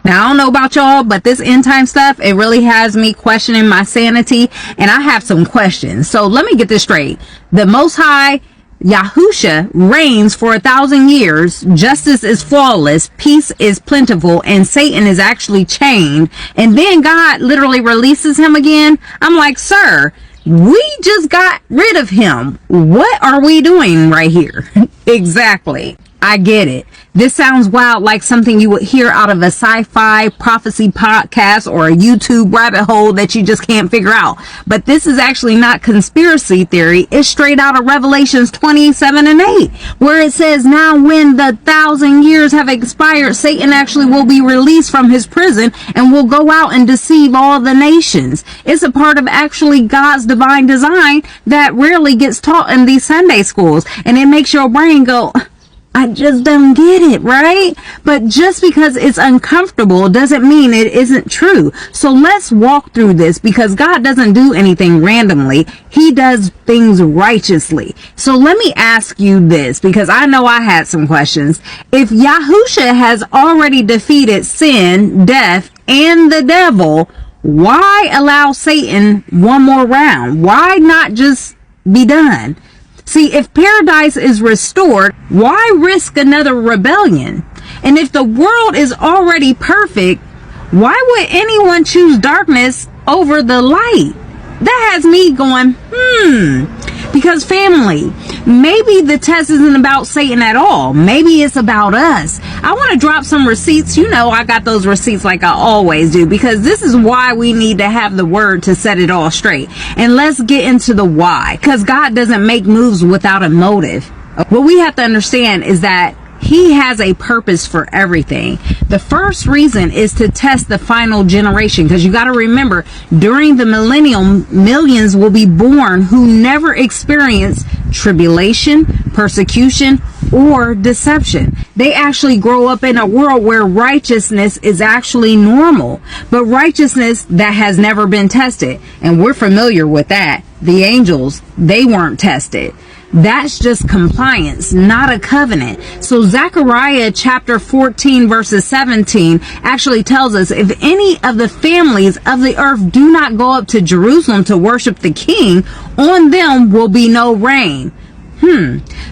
Now, I don't know about y'all, but this end time stuff, it really has me questioning my sanity, and I have some questions. So let me get this straight. The Most High, Yahusha, reigns for 1,000 years. Justice is flawless. Peace is plentiful. And Satan is actually chained. And then God literally releases him again. I'm like, sir, we just got rid of him. What are we doing right here? Exactly. I get it. This sounds wild, like something you would hear out of a sci-fi prophecy podcast or a YouTube rabbit hole that you just can't figure out. But this is actually not conspiracy theory. It's straight out of Revelations 27:8, where it says, now when the 1,000 years have expired, Satan actually will be released from his prison and will go out and deceive all the nations. It's a part of actually God's divine design that rarely gets taught in these Sunday schools. And it makes your brain go, I just don't get it, right? But just because it's uncomfortable doesn't mean it isn't true. So let's walk through this, because God doesn't do anything randomly. He does things righteously. So let me ask you this, because I know I had some questions. If Yahusha has already defeated sin, death, and the devil, why allow Satan one more round? Why not just be done? See, if paradise is restored, why risk another rebellion? And if the world is already perfect, why would anyone choose darkness over the light? That has me going, because family, maybe the test isn't about Satan at all. Maybe it's about us. I want to drop some receipts. You know, I got those receipts like I always do, because this is why we need to have the word to set it all straight. And let's get into the why, because God doesn't make moves without a motive. What we have to understand is that He has a purpose for everything. The first reason is to test the final generation, because you got to remember, during the millennium, millions will be born who never experienced tribulation, persecution, or deception. They actually grow up in a world where righteousness is actually normal, but righteousness that has never been tested. And we're familiar with that. The angels, they weren't tested. That's just compliance, not a covenant. So Zechariah chapter 14 verses 17 actually tells us, if any of the families of the earth do not go up to Jerusalem to worship the King, on them will be no rain.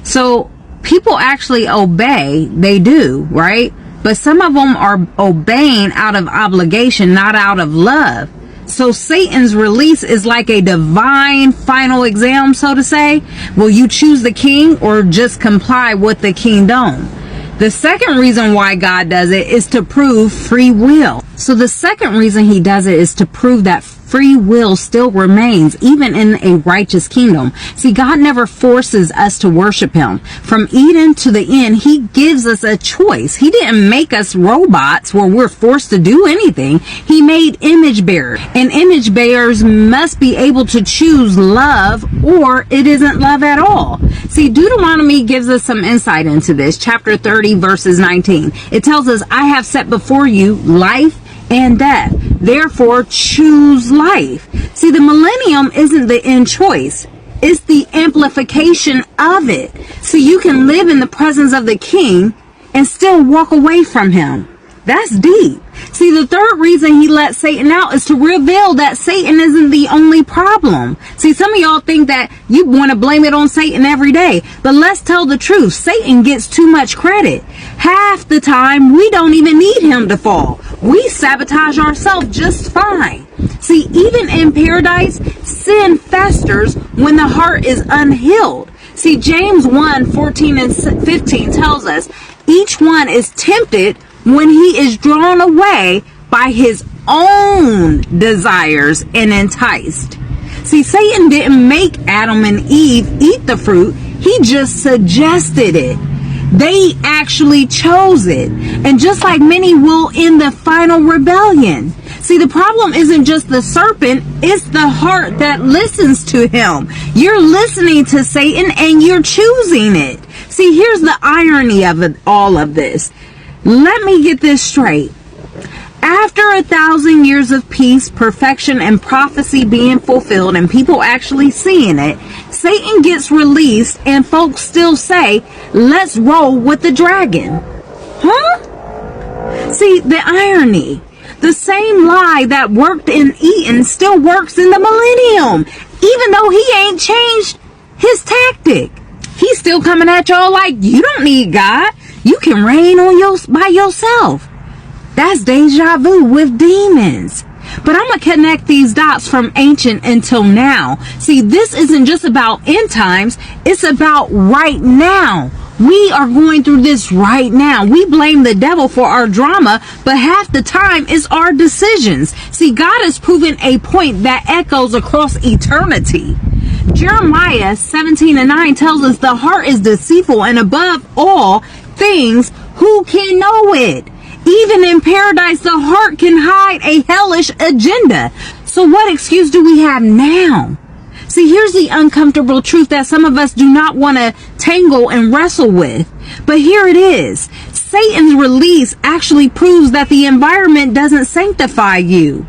So people actually obey. They do, right? But some of them are obeying out of obligation, not out of love. So Satan's release is like a divine final exam, so to say. Will you choose the king or just comply with the kingdom? The second reason why God does it is to prove free will. So the second reason He does it is to prove that free will still remains even in a righteous kingdom. See, God never forces us to worship Him. From Eden to the end, He gives us a choice. He didn't make us robots where we're forced to do anything. He made image bearers, and image bearers must be able to choose love, or it isn't love at all. See, Deuteronomy gives us some insight into this. Chapter 30 verses 19. It tells us, I have set before you life and death. Therefore, choose life. See, the millennium isn't the end choice. It's the amplification of it. So you can live in the presence of the King and still walk away from Him. That's deep. See, the third reason He let Satan out is to reveal that Satan isn't the only problem. See, some of y'all think that you want to blame it on Satan every day. But let's tell the truth. Satan gets too much credit. Half the time, we don't even need him to fall. We sabotage ourselves just fine. See, even in paradise, sin festers when the heart is unhealed. See, James 1:14 and 15 tells us, each one is tempted when he is drawn away by his own desires and enticed. See, Satan didn't make Adam and Eve eat the fruit. He just suggested it. They actually chose it. And just like many will in the final rebellion. See, the problem isn't just the serpent, it's the heart that listens to him. You're listening to Satan and you're choosing it. See, here's the irony of it, all of this. Let me get this straight. After 1,000 years of peace, perfection, and prophecy being fulfilled, and people actually seeing it, Satan gets released, and folks still say, let's roll with the dragon. Huh? See, the irony. The same lie that worked in Eden still works in the millennium, even though he ain't changed his tactic. He's still coming at y'all like, you don't need God. You can reign by yourself. That's deja vu with demons. But I'm going to connect these dots from ancient until now. See, this isn't just about end times. It's about right now. We are going through this right now. We blame the devil for our drama, but half the time it's our decisions. See, God has proven a point that echoes across eternity. Jeremiah 17:9 tells us the heart is deceitful, and above all things, who can know it? Even in paradise, the heart can hide a hellish agenda. So what excuse do we have now? See, here's the uncomfortable truth that some of us do not want to tangle and wrestle with. But here it is. Satan's release actually proves that the environment doesn't sanctify you.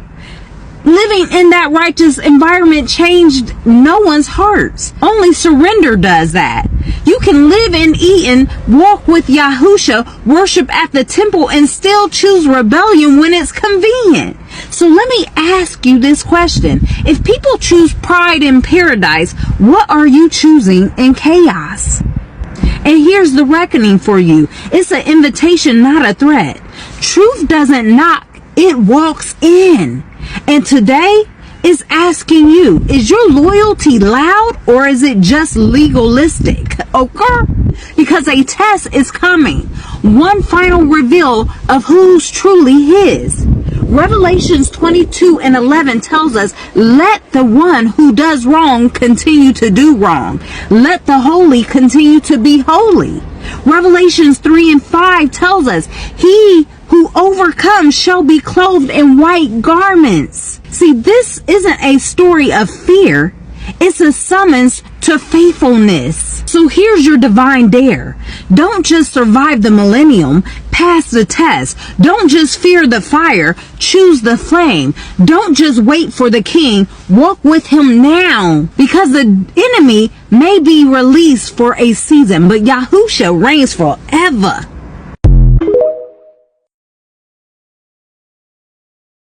Living in that righteous environment changed no one's hearts. Only surrender does that. You can live in Eden, walk with Yahusha, worship at the temple, and still choose rebellion when it's convenient. So let me ask you this question. If people choose pride in paradise, what are you choosing in chaos? And here's the reckoning for you. It's an invitation, not a threat. Truth doesn't knock, it walks in. And today is asking you, is your loyalty loud or is it just legalistic? Okay? Because a test is coming. One final reveal of who's truly his. Revelations 22:11 tells us, let the one who does wrong continue to do wrong. Let the holy continue to be holy. Revelations 3:5 tells us, he who overcomes shall be clothed in white garments. See, this isn't a story of fear. It's a summons to faithfulness. So here's your divine dare. Don't just survive the millennium, pass the test. Don't just fear the fire, choose the flame. Don't just wait for the king, walk with him now. Because the enemy may be released for a season, but Yahusha reigns forever.